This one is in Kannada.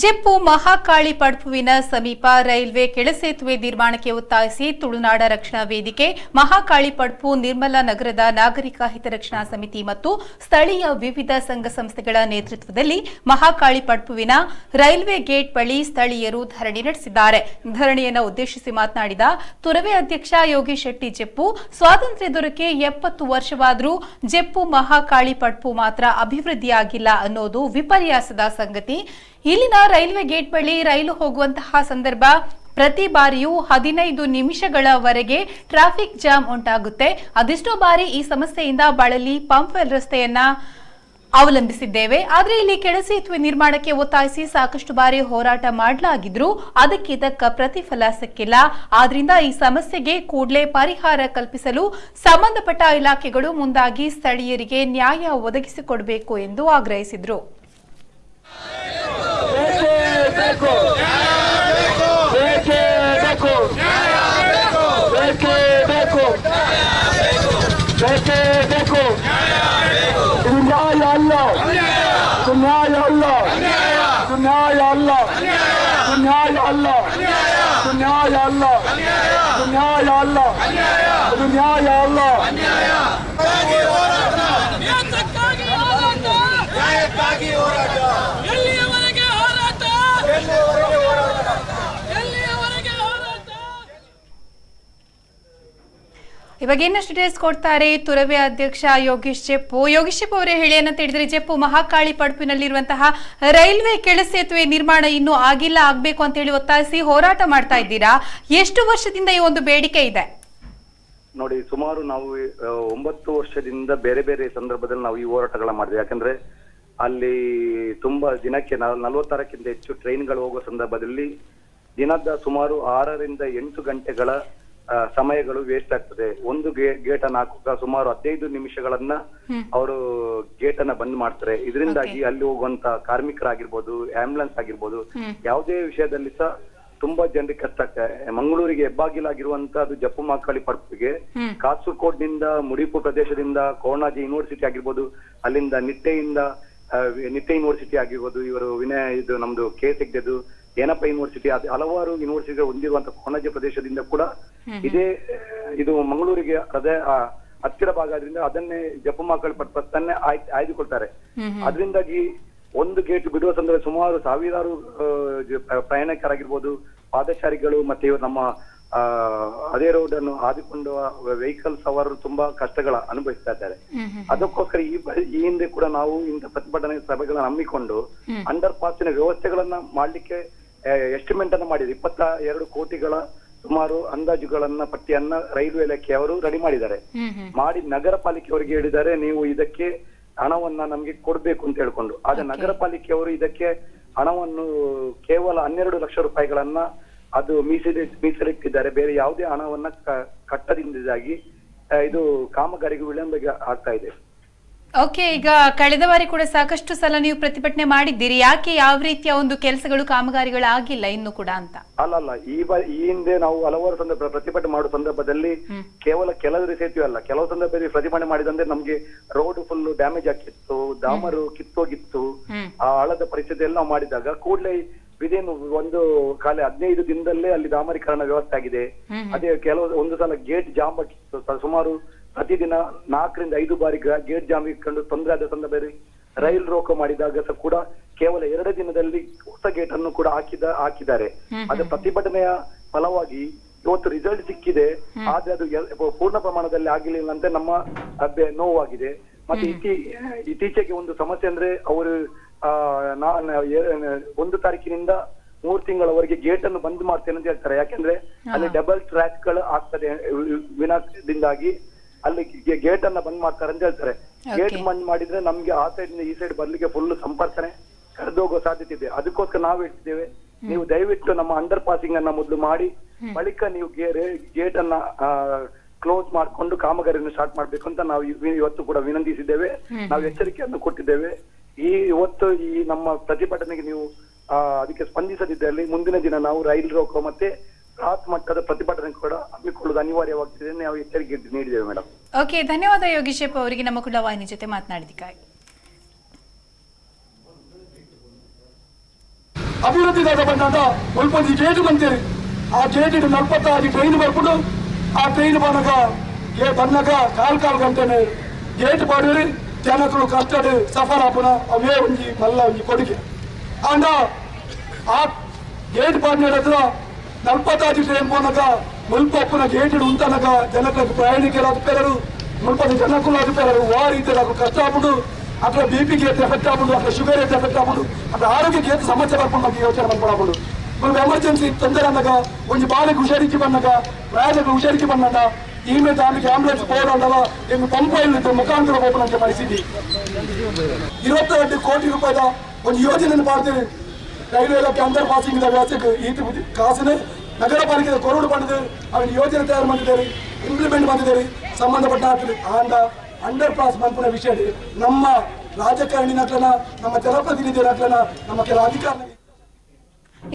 ಜೆಪ್ಪು ಮಹಾಕಾಳಿ ಪಡ್ಪುವಿನ ಸಮೀಪ ರೈಲ್ವೆ ಕೆಳಸೇತುವೆ ನಿರ್ಮಾಣಕ್ಕೆ ಒತ್ತಾಯಿಸಿ ತುಳುನಾಡ ರಕ್ಷಣಾ ವೇದಿಕೆ, ಮಹಾಕಾಳಿ ಪಡ್ಪು ನಿರ್ಮಲಾ ನಗರದ ನಾಗರಿಕ ಹಿತರಕ್ಷಣಾ ಸಮಿತಿ ಮತ್ತು ಸ್ಥಳೀಯ ವಿವಿಧ ಸಂಘ ಸಂಸ್ಥೆಗಳ ನೇತೃತ್ವದಲ್ಲಿ ಮಹಾಕಾಳಿ ಪಡ್ಪುವಿನ ರೈಲ್ವೆ ಗೇಟ್ ಬಳಿ ಸ್ಥಳೀಯರು ಧರಣಿ ನಡೆಸಿದ್ದಾರೆ. ಧರಣಿಯನ್ನು ಉದ್ದೇಶಿಸಿ ಮಾತನಾಡಿದ ತುರವೆ ಅಧ್ಯಕ್ಷ ಯೋಗೀಶ್ ಶೆಟ್ಟಿ ಜೆಪ್ಪು, ಸ್ವಾತಂತ್ರ್ಯ ದೊರಕೆ 70 ವರ್ಷವಾದರೂ ಜೆಪ್ಪು ಮಹಾಕಾಳಿ ಪಡ್ಪು ಮಾತ್ರ ಅಭಿವೃದ್ಧಿಯಾಗಿಲ್ಲ ಅನ್ನೋದು ವಿಪರ್ಯಾಸದ ಸಂಗತಿ. ಇಲ್ಲಿನ ರೈಲ್ವೆ ಗೇಟ್ ಬಳಿ ರೈಲು ಹೋಗುವಂತಹ ಸಂದರ್ಭ ಪ್ರತಿ ಬಾರಿಯೂ 15 ನಿಮಿಷಗಳವರೆಗೆ ಟ್ರಾಫಿಕ್ ಜಾಮ್ ಉಂಟಾಗುತ್ತೆ. ಅದೆಷ್ಟೋ ಬಾರಿ ಈ ಸಮಸ್ಯೆಯಿಂದ ಬಳಲಿ ಪಂಪ್ವೆಲ್ ರಸ್ತೆಯನ್ನ ಅವಲಂಬಿಸಿದ್ದೇವೆ. ಆದರೆ ಇಲ್ಲಿ ಕೆಳಸೇತುವೆ ನಿರ್ಮಾಣಕ್ಕೆ ಒತ್ತಾಯಿಸಿ ಸಾಕಷ್ಟು ಬಾರಿ ಹೋರಾಟ ಮಾಡಲಾಗಿದ್ರೂ ಅದಕ್ಕೆ ತಕ್ಕ ಪ್ರತಿಫಲ ಸಿಕ್ಕಿಲ್ಲ. ಆದ್ರಿಂದ ಈ ಸಮಸ್ಯೆಗೆ ಕೂಡಲೇ ಪರಿಹಾರ ಕಲ್ಪಿಸಲು ಸಂಬಂಧಪಟ್ಟ ಇಲಾಖೆಗಳು ಮುಂದಾಗಿ ಸ್ಥಳೀಯರಿಗೆ ನ್ಯಾಯ ಒದಗಿಸಿಕೊಡಬೇಕು ಎಂದು ಆಗ್ರಹಿಸಿದರು. ಇವಾಗ ಇನ್ನಷ್ಟು ಡೀಟೇಲ್ಸ್ ಕೊಡ್ತಾರೆ ತುರವೆ ಅಧ್ಯಕ್ಷ ಯೋಗೀಶ್ ಜೆಪ್ಪು. ಯೋಗೀಶ್ ಜೆಪ್ಪು ಅವರೇ, ಹೇಳಿ ಅಂತ ಹೇಳಿದ್ರೆ, ಜೆಪ್ಪು ಮಹಾಕಾಳಿ ಪಡ್ಪಿನಲ್ಲಿರುವಂತಹ ರೈಲ್ವೆ ಕೆಳಸೇತುವೆ ನಿರ್ಮಾಣ ಇನ್ನೂ ಆಗಿಲ್ಲ, ಆಗ್ಬೇಕು ಅಂತ ಹೇಳಿ ಒತ್ತಾಯಿಸಿ ಹೋರಾಟ ಮಾಡ್ತಾ ಇದ್ದೀರಾ. ಎಷ್ಟು ವರ್ಷದಿಂದ ಈ ಒಂದು ಬೇಡಿಕೆ ಇದೆ? ನೋಡಿ, ಸುಮಾರು ನಾವು 9 ವರ್ಷದಿಂದ ಬೇರೆ ಬೇರೆ ಸಂದರ್ಭದಲ್ಲಿ ನಾವು ಈ ಹೋರಾಟಗಳ ಮಾಡಿದ್ವಿ. ಯಾಕಂದ್ರೆ ಅಲ್ಲಿ ತುಂಬಾ ದಿನಕ್ಕೆ 46ಕ್ಕಿಂತ ಹೆಚ್ಚು ಟ್ರೈನ್ಗಳು ಹೋಗುವ ಸಂದರ್ಭದಲ್ಲಿ ದಿನದ ಸುಮಾರು 6 ರಿಂದ 8 ಗಂಟೆಗಳ ಸಮಯಗಳು ವೇಸ್ಟ್ ಆಗ್ತದೆ. ಒಂದು ಗೇಟ್ ಅನ್ನ ಹಾಕುವಾಗ ಸುಮಾರು 15 ನಿಮಿಷಗಳನ್ನ ಅವರು ಗೇಟ್ ಅನ್ನ ಬಂದ್ ಮಾಡ್ತಾರೆ. ಇದರಿಂದಾಗಿ ಅಲ್ಲಿ ಹೋಗುವಂತ ಕಾರ್ಮಿಕರಾಗಿರ್ಬೋದು, ಆಂಬ್ಯುಲೆನ್ಸ್ ಆಗಿರ್ಬೋದು, ಯಾವುದೇ ವಿಷಯದಲ್ಲಿ ಸಹ ತುಂಬಾ ಜನರಿಗೆ ಕಷ್ಟ ಆಗ್ತದೆ. ಮಂಗಳೂರಿಗೆ ಹೆಬ್ಬಾಗಿಲಾಗಿರುವಂತದ್ದು ಜಪ್ಪು ಮಹಾಕಾಳಿ ಪಡ್ಪಿಗೆ ಕಾಸರಗೋಡಿನಿಂದ, ಮುಡಿಪು ಪ್ರದೇಶದಿಂದ, ಕೋಣಾಜಿ ಯೂನಿವರ್ಸಿಟಿ ಆಗಿರ್ಬೋದು, ಅಲ್ಲಿಂದ ನಿಟ್ಟೆ ಯೂನಿವರ್ಸಿಟಿ ಆಗಿರ್ಬೋದು, ಇವರು ಇದು ನಮ್ದು ಕೆ.ಎಸ್.ರao ಏನಪ್ಪ ಯೂನಿವರ್ಸಿಟಿ, ಹಲವಾರು ಯೂನಿವರ್ಸಿಟಿ ಹೊಂದಿರುವಂತಹ ಕೋಣಾಜಿ ಪ್ರದೇಶದಿಂದ ಕೂಡ ಇದು ಮಂಗಳೂರಿಗೆ ಅದೇ ಹತ್ತಿರ ಭಾಗ ಆದ್ರಿಂದ ಅದನ್ನೇ ಜಪ್ಪು ಮಹಾಕಾಳಿ ಪಡ್ಪನ್ನೇ ಆಯ್ದುಕೊಳ್ತಾರೆ. ಅದರಿಂದಾಗಿ ಒಂದು ಗೇಟ್ ಬಿಡುವ ಸಂದರ್ಭ ಸುಮಾರು ಸಾವಿರಾರು ಪ್ರಯಾಣಿಕರಾಗಿರ್ಬೋದು, ಪಾದಚಾರಿಗಳು ಮತ್ತೆ ಇವರು ನಮ್ಮ ಅದೇ ರೋಡ್ ಅನ್ನು ಆದಿಕೊಂಡು ವೆಹಿಕಲ್ಸ್ ಅವರು ತುಂಬಾ ಕಷ್ಟಗಳ ಅನುಭವಿಸ್ತಾ ಇದ್ದಾರೆ. ಅದಕ್ಕೋಸ್ಕರ ಈ ಹಿಂದೆ ಕೂಡ ನಾವು ಇಂಥ ಪ್ರತಿಭಟನೆ ಸಭೆಗಳನ್ನ ಹಮ್ಮಿಕೊಂಡು ಅಂಡರ್ ಪಾಸಿನ ವ್ಯವಸ್ಥೆಗಳನ್ನ ಮಾಡ್ಲಿಕ್ಕೆ ಎಸ್ಟಿಮೇಟ್ ಅನ್ನ ಮಾಡಿದ್ರು. 22 ಕೋಟಿಗಳ ಸುಮಾರು ಅಂದಾಜುಗಳನ್ನ ಪಟ್ಟಿಯನ್ನ ರೈಲ್ವೆ ಇಲಾಖೆಯವರು ರೆಡಿ ಮಾಡಿದ್ದಾರೆ. ಮಾಡಿ ನಗರ ಪಾಲಿಕೆಯವರಿಗೆ ಹೇಳಿದ್ದಾರೆ, ನೀವು ಇದಕ್ಕೆ ಹಣವನ್ನ ನಮ್ಗೆ ಕೊಡ್ಬೇಕು ಅಂತ ಹೇಳ್ಕೊಂಡು. ಆದ್ರೆ ನಗರ ಪಾಲಿಕೆಯವರು ಇದಕ್ಕೆ ಹಣವನ್ನು ಕೇವಲ 12 ಲಕ್ಷ ರೂಪಾಯಿಗಳನ್ನ ಅದು ಮೀಸಲಿಟ್ಟಿದ್ದಾರೆ. ಬೇರೆ ಯಾವುದೇ ಹಣವನ್ನ ಕಟ್ಟದಿಂದಾಗಿ ಇದು ಕಾಮಗಾರಿಗೆ ವಿಳಂಬ ಆಗ್ತಾ ಇದೆ. ಓಕೆ, ಈಗ ಕಳೆದ ಬಾರಿ ಕೂಡ ಸಾಕಷ್ಟು ಸಲ ನೀವು ಪ್ರತಿಭಟನೆ ಮಾಡಿದ್ದೀರಿ. ಯಾಕೆ ಯಾವ ರೀತಿಯ ಒಂದು ಕೆಲಸಗಳು, ಕಾಮಗಾರಿಗಳು ಆಗಿಲ್ಲ ಇನ್ನು ಕೂಡ ಅಂತ? ಅಲ್ಲ, ಈ ಹಿಂದೆ ನಾವು ಹಲವಾರು ಪ್ರತಿಭಟನೆ ಮಾಡುವ ಸಂದರ್ಭದಲ್ಲಿ ಕೇವಲ ಕೆಲವು ಸೇತುವೆ ಅಲ್ಲ, ಕೆಲವು ಸಂದರ್ಭದಲ್ಲಿ ಪ್ರತಿಭಟನೆ ಮಾಡಿದಂದ್ರೆ ನಮ್ಗೆ ರೋಡ್ ಫುಲ್ ಡ್ಯಾಮೇಜ್ ಆಗಿತ್ತು, ಡಾಮರು ಕಿತ್ತೋಗಿತ್ತು, ಆ ಹಳದ ಪರಿಸ್ಥಿತಿ ಎಲ್ಲ ಮಾಡಿದಾಗ ಕೂಡಲೇ ವಿದಿನ್ 15 ದಿನದಲ್ಲೇ ಅಲ್ಲಿ ಡಾಮರೀಕರಣ ವ್ಯವಸ್ಥೆ ಆಗಿದೆ. ಅದೇ ಒಂದು ಸಲ ಗೇಟ್ ಜಾಮ್ ಆಗಿತ್ತು, ಸುಮಾರು ಪ್ರತಿದಿನ 4 ರಿಂದ 5 ಬಾರಿ ಗೇಟ್ ಜಾಮ್ ಇಟ್ಕೊಂಡು ತೊಂದರೆ ಆದ ಸಂದರ್ಭದಲ್ಲಿ ರೈಲ್ ರೋಕೋ ಮಾಡಿದಾಗ ಸಹ ಕೂಡ ಕೇವಲ 2 ದಿನದಲ್ಲಿ ಹೊಸ ಗೇಟ್ ಅನ್ನು ಕೂಡ ಹಾಕಿದ್ದಾರೆ. ಅದು ಪ್ರತಿಭಟನೆಯ ಫಲವಾಗಿ ಇವತ್ತು ರಿಸಲ್ಟ್ ಸಿಕ್ಕಿದೆ. ಆದ್ರೆ ಅದು ಪೂರ್ಣ ಪ್ರಮಾಣದಲ್ಲಿ ಆಗಿರ್ಲಿಲ್ಲ ಅಂತ ನಮ್ಮ ನೋವಾಗಿದೆ. ಮತ್ತೆ ಇತ್ತೀಚೆಗೆ ಒಂದು ಸಮಸ್ಯೆ ಅಂದ್ರೆ ಅವರು 1 ತಾರೀಕಿನಿಂದ 3 ತಿಂಗಳವರೆಗೆ ಗೇಟ್ ಅನ್ನು ಬಂದ್ ಮಾಡ್ತೇನೆ ಅಂತ ಹೇಳ್ತಾರೆ. ಯಾಕಂದ್ರೆ ಅಲ್ಲಿ ಡಬಲ್ ಟ್ರ್ಯಾಕ್ ಗಳು ಆಗ್ತದೆ ವಿನಾಶದಿಂದಾಗಿ ಅಲ್ಲಿ ಗೇಟ್ ಅನ್ನ ಬಂದ್ ಮಾಡ್ತಾರೆ ಅಂತ ಹೇಳ್ತಾರೆ. ಗೇಟ್ ಬಂದ್ ಮಾಡಿದ್ರೆ ನಮ್ಗೆ ಆ ಸೈಡ್ ಈ ಸೈಡ್ ಬರ್ಲಿಕ್ಕೆ ಫುಲ್ ಸಂಪರ್ಕನೆ ಕರೆದೋಗೋ ಸಾಧ್ಯತೆ ಇದೆ. ಅದಕ್ಕೋಸ್ಕರ ನಾವು ಹೇಳ್ತಿದ್ದೇವೆ, ನೀವು ದಯವಿಟ್ಟು ನಮ್ಮ ಅಂಡರ್ ಪಾಸಿಂಗ್ ಅನ್ನ ಮೊದಲು ಮಾಡಿ ಬಳಿಕ ನೀವು ಗೇಟ್ ಅನ್ನ ಕ್ಲೋಸ್ ಮಾಡ್ಕೊಂಡು ಕಾಮಗಾರಿಯನ್ನು ಸ್ಟಾರ್ಟ್ ಮಾಡ್ಬೇಕು ಅಂತ ನಾವು ಇವತ್ತು ಕೂಡ ವಿನಂತಿಸಿದ್ದೇವೆ. ನಾವು ಎಚ್ಚರಿಕೆಯನ್ನು ಕೊಟ್ಟಿದ್ದೇವೆ. ಇವತ್ತು ಈ ನಮ್ಮ ಪ್ರತಿಭಟನೆಗೆ ನೀವು ಅದಕ್ಕೆ ಸ್ಪಂದಿಸದಿದ್ದಲ್ಲಿ ಮುಂದಿನ ದಿನ ನಾವು ರೈಲ್ ರೋಕೋ ಮತ್ತೆ ಬೃಹತ್ ಮಟ್ಟದ ಪ್ರತಿಭಟನೆ ಕೂಡ ಹಮ್ಮಿಕೊಳ್ಳುವುದು ಅನಿವಾರ್ಯವಾಗ್ತದೆ ನಾವು ಎಚ್ಚರಿಕೆ ನೀಡಿದ್ದೇವೆ ಮೇಡಮ್. ಓಕೆ, ಧನ್ಯವಾದ ಯೋಗೀಶ್ ಅವರಿಗೆ ನಮ್ಮ ಕುಡ್ಲ ವಾಹಿನಿ ಜೊತೆ ಮಾತನಾಡಿದ್ದಕ್ಕಾಗಿ. ಅಭಿವೃದ್ಧಿ ದಾದ ಬಂದಾಗ ಮುಲ್ಪಂಜಿ ಗೇಟ್ ಬಂತೀರಿ ಆ ಗೇಟ್ 46 ಟ್ರೈನ್ ಬರ್ಬಿಟ್ಟು ಆ ಟ್ರೈನ್ ಬಂದಾಗ ಕಾಲ್ ಗಂಟೆನೆ ಗೇಟ್ ಪಾಡಿರಿ ಜನಗಳು ಕಷ್ಟಡ್ ಸಫರ್ ಆಪುನ ಅವೇ ಒಂಜಿ ಮಲ್ಲ ಒಂಜಿ ಕೊಡುಗೆ ಅಂಡ ಆ ಗೇಟ್ ಪಾಡಿನ ಹತ್ರ 46 ಟ್ರೈನ್ పోనక ಮುಲ್ಪ ಅಪ್ಪನ ಗೇಟ್ ಉಂಟನಕ ಜನಕ್ಕೆ ಪ್ರಯಾಣಿಕರು ಆಗುತ್ತಾರು ಮುಲ್ಪದ ಜನಕ್ಕೂ ಆಗುತ್ತಾರು ವಾರ ಇದ್ದರೆ ಕಷ್ಟ ಆಗ್ಬಿಡು ಅక్కడ ಬಿಪಿಗೆ ಎಫೆಕ್ಟ್ ಆಗ್ಬಿಡು ಅక్కడ ಶುಗರ್ ಎಫೆಕ್ಟ್ ಆಗ್ಬಿಡು ಅక్కడ ಆರೋಗ್ಯಕ್ಕೆ ಸಮಸ್ಯೆ ಬರ್ಕೊಂಡು ನಮಗೆ ಯೋಚನೆ ಮಾಡ್ಕೊಡಬಹುದು ಒಂದು ಎಮರ್ಜೆನ್ಸಿ ತೊಂದರೆ ಅಂದಾಗ ಒಂದು ಬಾಲಿಗೆ ಹುಷಾರಿಕೆ ಬಂದಾಗ ಪ್ರಯಾಣಕ್ಕೆ ಹುಷಾರಿಕೆ ಬಂದಾಗ ಈ ಮೇಲೆ ಆಮೇಲೆ ಆಂಬುಲೆನ್ಸ್ ಹೋದಾಗ ಎಂದು ಪಂಪೈಲ್ ಮುಖಾಂತರ ಹೋಗೋಣಂತೆ ಪರಿಸ್ಥಿತಿ 22 ಕೋಟಿ ರೂಪಾಯಿದ ಒಂದು ಯೋಜನೆ ಮಾಡ್ತೀವಿ ರೈಲ್ವೆ ಇಲಾಖೆ ಅಂಡರ್ ಪಾಸಿಂಗ್ ವ್ಯವಸ್ಥೆಗೆ ಈ ಕಾಸಿನ ನಗರ ಪಾಲಿಕೆ ಕೊರಡು ಮಾಡಿದೆ ಅವನ ಯೋಜನೆ ತಯಾರು ಮಾಡಿದ್ದಾರೆ ಇಂಪ್ಲಿಮೆಂಟ್ ಮಾಡಿದ್ದಾರೆ ಸಂಬಂಧಪಟ್ಟ ಆಂಡ ಅಂಡರ್ ಪಾಸ್ ಮಲ್ಪನ ವಿಷಯ ನಮ್ಮ ರಾಜಕಾರಣಿ ನಕ್ಲನ ನಮ್ಮ ಜನಪ್ರತಿನಿಧಿ ನಕ್ಲನ ನಮ್ಮ ಕೆಲ ಅಧಿಕಾರಿ